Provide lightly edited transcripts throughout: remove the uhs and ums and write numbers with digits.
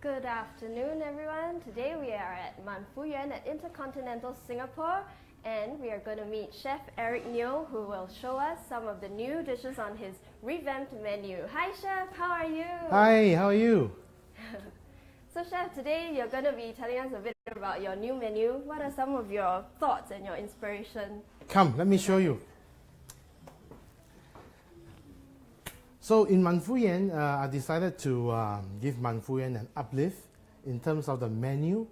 Good afternoon, everyone. Today we are at Man Fu Yuan at Intercontinental Singapore, and we are going to meet Chef Eric Neo, who will show us some of the new dishes on his revamped menu. Hi, Chef. How are you? Hi, how are you? So, Chef, today you're going to be telling us a bit about your new menu. What are some of your thoughts and your inspiration? Come, let me show you. So in Man Fu Yuan, I decided to give Man Fu Yuan an uplift in terms of the menu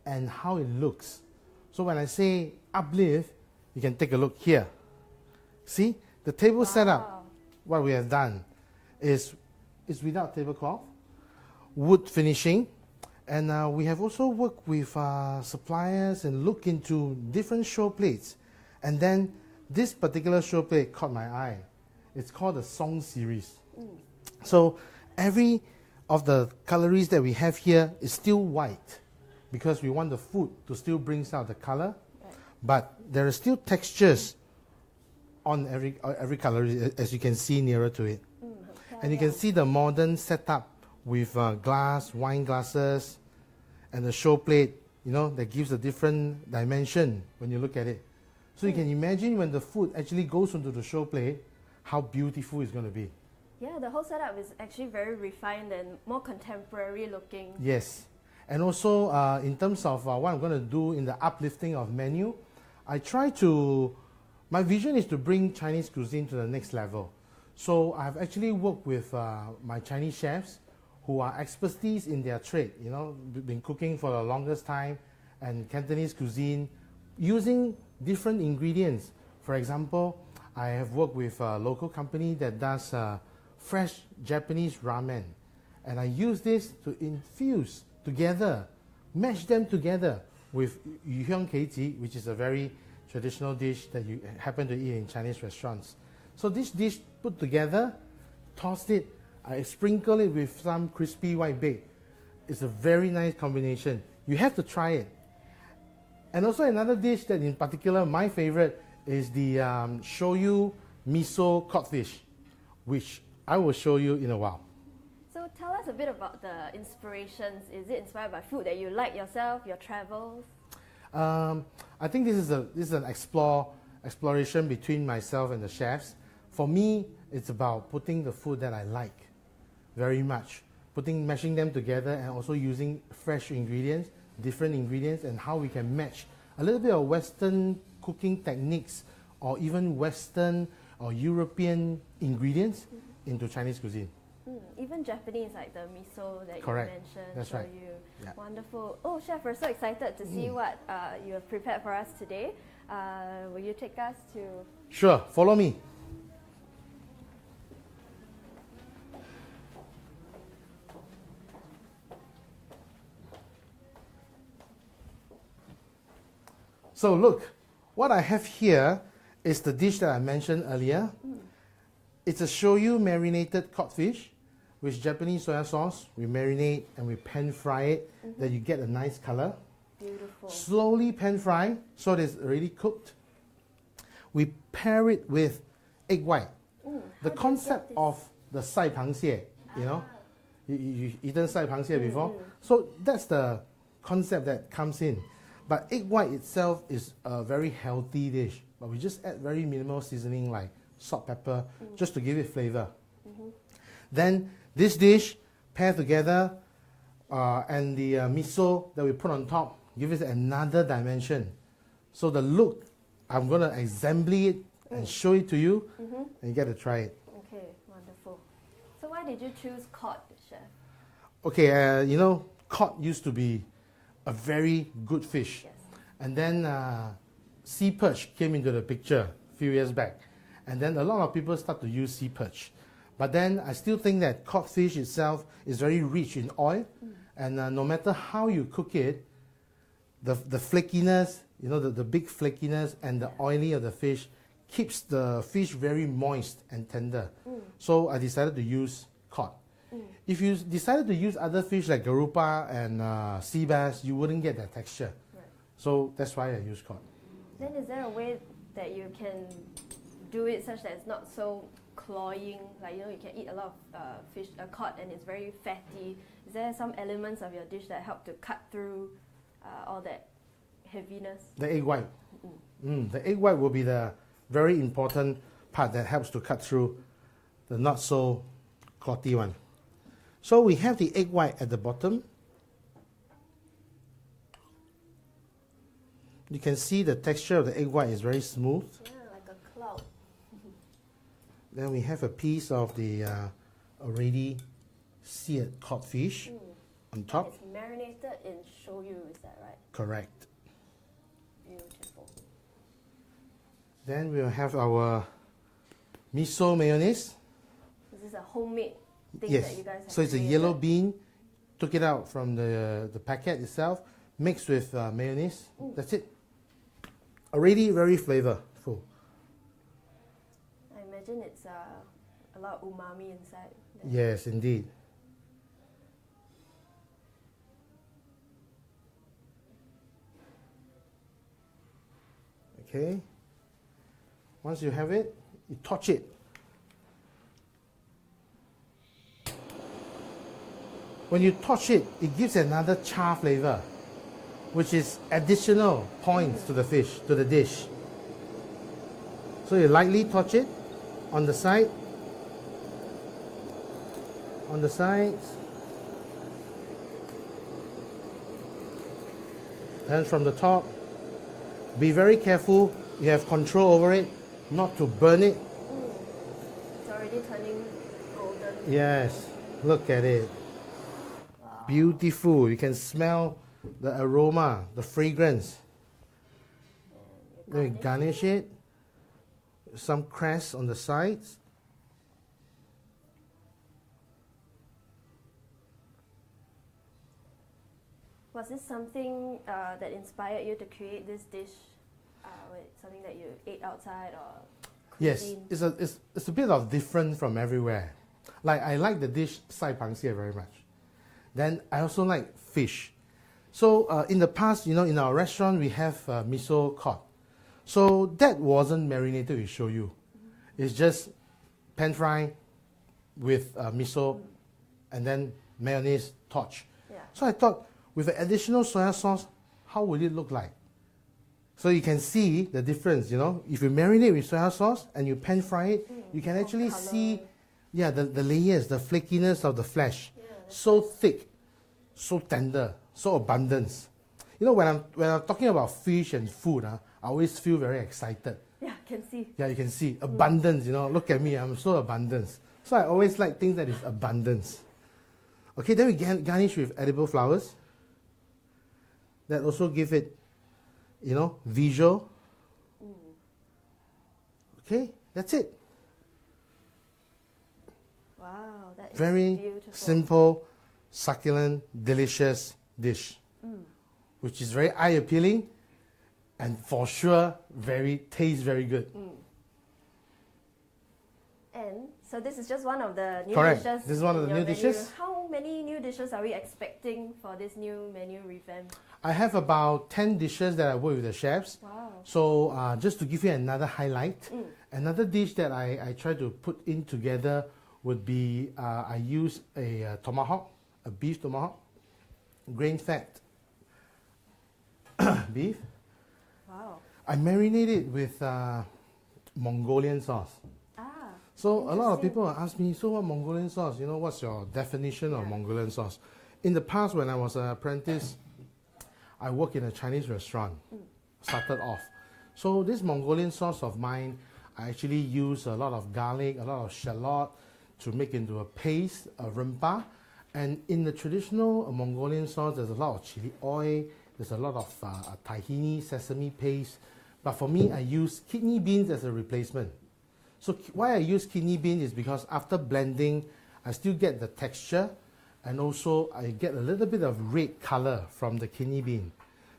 and how it looks. So when I say uplift, you can take a look here. See, the table setup, what we have done is without tablecloth, wood finishing, and we have also worked with suppliers and looked into different show plates. And then this particular show plate caught my eye. It's called the Song series. So every of the cutleries that we have here is still white because we want the food to still bring out the color, but there are still textures on every cutlery, as you can see nearer to it. And you can see the modern setup with glass, wine glasses, and the show plate, you know, that gives a different dimension when you look at it. So you can imagine when the food actually goes into the show plate, how beautiful it's going to be. Yeah, the whole setup is actually very refined and more contemporary looking. Yes. And also, in terms of what I'm going to do in the uplifting of menu, my vision is to bring Chinese cuisine to the next level. So I've actually worked with my Chinese chefs who are expertise in their trade, you know, been cooking for the longest time, and Cantonese cuisine using different ingredients. For example, I have worked with a local company that does fresh Japanese ramen, and I use this to infuse together, mash them together with yuhyang keiji, which is a very traditional dish that you happen to eat in Chinese restaurants. So this dish put together, tossed it, I sprinkle it with some crispy white bake. It's a very nice combination. You have to try it. And also another dish that in particular my favorite is the shoyu miso codfish, which I will show you in a while. So tell us a bit about the inspirations. Is it inspired by food that you like yourself, your travels? I think this is an exploration between myself and the chefs. For me, it's about putting the food that I like very much, mashing them together, and also using fresh ingredients, different ingredients, and how we can match a little bit of Western cooking techniques or even Western or European ingredients into Chinese cuisine. Even Japanese, like the miso that Correct. You mentioned. That's right. Yeah. Wonderful. Oh, Chef, we're so excited to see what you have prepared for us today. Will you take us to... Sure, follow me. So look, what I have here is the dish that I mentioned earlier. It's a shoyu marinated codfish with Japanese soya sauce. We marinate and we pan fry it, that you get a nice color. Beautiful. Slowly pan fry, so it's already cooked. We pair it with egg white. The concept of the sai pangxie, you know, you've eaten sai pangxie before? So that's the concept that comes in. But egg white itself is a very healthy dish, but we just add very minimal seasoning like salt, pepper, just to give it flavor. Then this dish paired together and the miso that we put on top give it another dimension. So the look, I'm going to assemble it and show it to you, and you get to try it. Okay, wonderful. So why did you choose cod, Chef? Okay, you know, cod used to be a very good fish. Yes. And then sea perch came into the picture a few years back. And then a lot of people start to use sea perch. But then I still think that codfish itself is very rich in oil. And no matter how you cook it, the flakiness, you know, the big flakiness and the oily of the fish keeps the fish very moist and tender. So I decided to use cod. If you decided to use other fish like garupa and sea bass, you wouldn't get that texture. Right. So that's why I use cod. Then is there a way that you can do it such that it's not so cloying, like you can eat a lot of fish, cod, and it's very fatty. Is there some elements of your dish that help to cut through all that heaviness? The egg white. The egg white will be the very important part that helps to cut through the not so clotty one. So we have the egg white at the bottom. You can see the texture of the egg white is very smooth. Yeah, like a cloud. Then we have a piece of the already seared codfish on top. It's marinated in shoyu, is that right? Correct. Beautiful. Then we'll have our miso mayonnaise. This is a homemade thing Yes. that you guys have So it's a created. yellow bean. Took it out from the packet itself, mixed with mayonnaise. That's it. Already very flavorful. I imagine it's a lot of umami inside. Yes, indeed. Okay. Once you have it, you touch it. When you touch it, it gives another char flavor, which is additional points to the fish, to the dish. So you lightly touch it on the side, on the sides, and from the top. Be very careful, you have control over it, not to burn it. It's already turning golden. Yes, look at it. Wow. Beautiful. You can smell the aroma, the fragrance. Then we garnish it. Some cress on the sides. Was this something that inspired you to create this dish? Something that you ate outside or Yes, cuisine? it's a bit of different from everywhere. Like I like the dish sai pangxie very much. Then I also like fish. So in the past, in our restaurant we have miso cod. So that wasn't marinated with shoyu. It's just pan fry with miso and then mayonnaise touch. Yeah. So I thought with an additional soya sauce, how would it look like? So you can see the difference, If you marinate with soya sauce and you pan fry it, you can actually color. see the layers, the flakiness of the flesh. Yeah, that's So thick, so tender, so abundance. When I'm talking about fish and food, I always feel very excited. Yeah, can see. Yeah, you can see abundance, Look at me, I'm so abundance. So I always like things that is abundance. Okay, then we garnish with edible flowers. That also give it, visual. Okay, that's it. Wow, that is Very beautiful. simple, succulent, delicious dish, which is very eye-appealing, and for sure, tastes very good. And so this is just one of the new Correct. dishes. This is one of in the your new menu. dishes. How many new dishes are we expecting for this new menu revamp? I have about 10 dishes that I work with the chefs. Wow. So just to give you another highlight, another dish that I try to put in together would be I use a tomahawk, a beef tomahawk, grain-fed beef. Wow. I marinate it with Mongolian sauce. So a lot of people ask me, so what Mongolian sauce? What's your definition of Mongolian sauce? In the past, when I was an apprentice, I worked in a Chinese restaurant, started off. So this Mongolian sauce of mine, I actually use a lot of garlic, a lot of shallot to make into a paste, a rempa. And in the traditional Mongolian sauce, there's a lot of chili oil, there's a lot of tahini, sesame paste. But for me, I use kidney beans as a replacement. So why I use kidney beans is because after blending, I still get the texture, and also I get a little bit of red color from the kidney bean.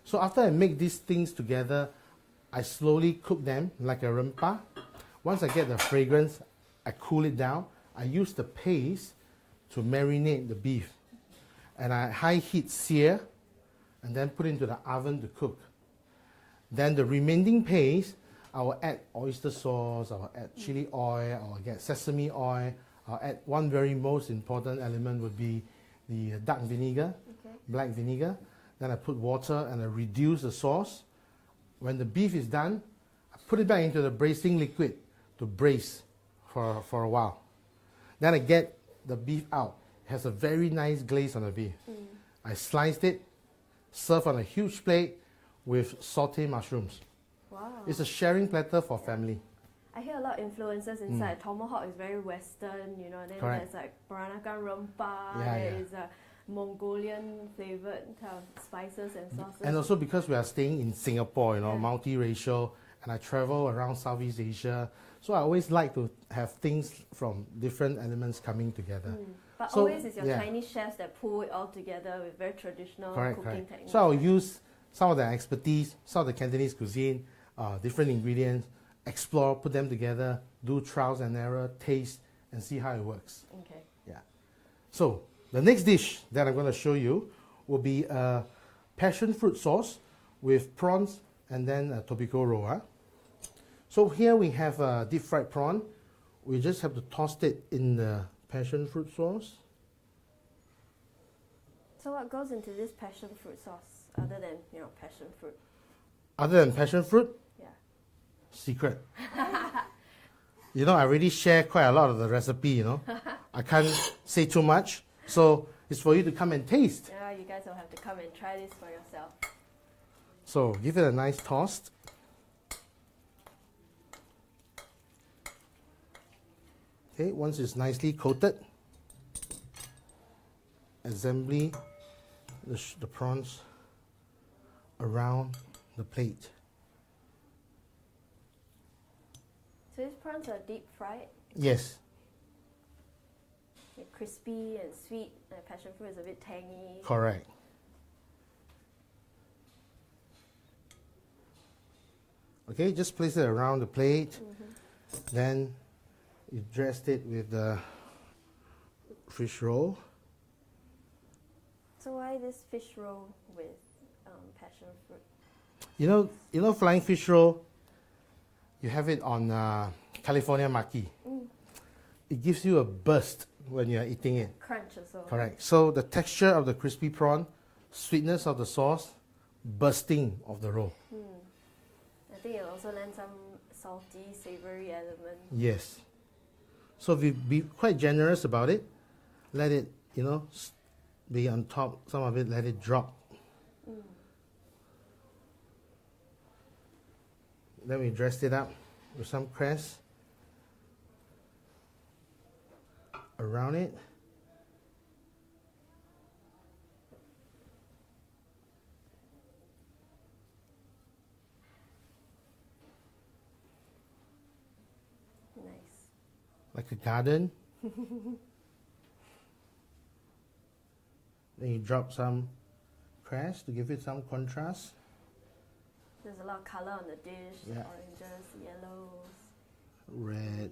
So after I make these things together, I slowly cook them like a rempa. Once I get the fragrance, I cool it down. I use the paste to marinate the beef. And I high heat sear, and then put into the oven to cook. Then the remaining paste, I'll add oyster sauce, I'll add chili oil, I'll get sesame oil, I'll add one very most important element would be the dark vinegar, black vinegar. Then I put water and I reduce the sauce. When the beef is done, I put it back into the braising liquid to braise for a while. Then I get the beef out. It has a very nice glaze on the beef. I sliced it, serve on a huge plate with sauté mushrooms. Wow. It's a sharing platter for family. I hear a lot of influences inside. Tomahawk is very Western, you know, and then there's like Peranakan Rempah, there is a Mongolian flavored kind of spices and sauces. And also because we are staying in Singapore, you know, multiracial, and I travel around Southeast Asia, so I always like to have things from different elements coming together. But so, always it's your Chinese chefs that pull it all together with very traditional cooking techniques. So I'll use some of their expertise, some of the Cantonese cuisine, different ingredients, explore, put them together, do trials and error, taste, and see how it works. Okay. Yeah. So the next dish that I'm going to show you will be a passion fruit sauce with prawns and then a tobiko roll. So here we have a deep fried prawn. We just have to toss it in the passion fruit sauce. So what goes into this passion fruit sauce other than, you know, passion fruit? Other than passion fruit? Yeah. Secret. You know, I already share quite a lot of the recipe, you know. I can't say too much. So it's for you to come and taste. Yeah, you guys will have to come and try this for yourself. So give it a nice toss. Okay, once it's nicely coated, assembly the prawns around the plate. So these prawns are deep fried? Yes. They're crispy and sweet, and passion fruit is a bit tangy. Correct. Okay, just place it around the plate. Then you dressed it with the fish roll. So why this fish roll with passion fruit? You know, flying fish roll. You have it on California maki. It gives you a burst when you are eating it. Crunch also. Correct. So the texture of the crispy prawn, sweetness of the sauce, bursting of the roll. I think it'll also lend some salty, savory element. Yes. So we be quite generous about it. Let it, you know, be on top. Some of it, let it drop. Then we dressed it up with some cress around it. Nice. Like a garden. Then you drop some cress to give it some contrast. There's a lot of color on the dish, Yeah. oranges, yellows, Red. green.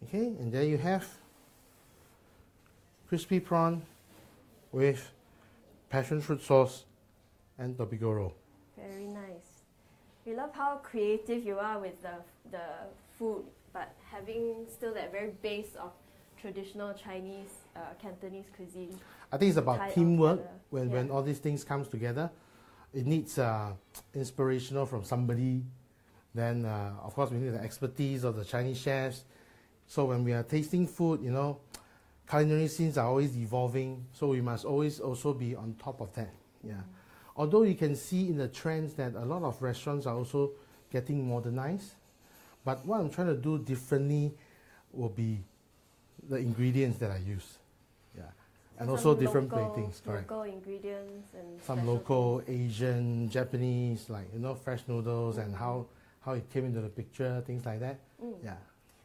Okay, and there you have crispy prawn with passion fruit sauce and tobiko roll. Very nice. We love how creative you are with the food, but having still that very base of traditional Chinese, Cantonese cuisine. I think it's about tied all teamwork together. when all these things comes together. It needs inspirational from somebody. Then, of course, we need the expertise of the Chinese chefs. So when we are tasting food, you know, culinary scenes are always evolving. So we must always also be on top of that. Yeah. Although you can see in the trends that a lot of restaurants are also getting modernized. But what I'm trying to do differently will be the ingredients that I use. Yeah. And also Some different local, platings, correct. Local ingredients and Some local, Asian, Japanese, like, you know, fresh noodles and how it came into the picture, things like that. Yeah.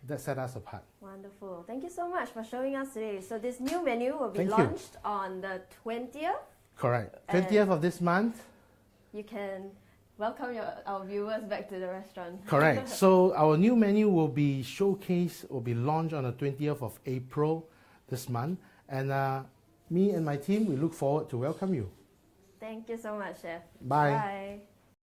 That set us apart. Wonderful. Thank you so much for showing us today. So this new menu will be Thank you. launched on the 20th. Correct. And 20th of this month. You can welcome our viewers back to the restaurant. Correct. So our new menu will be showcased, will be launched on the 20th of April this month. And me and my team, we look forward to welcome you. Thank you so much, Chef. Bye. Bye.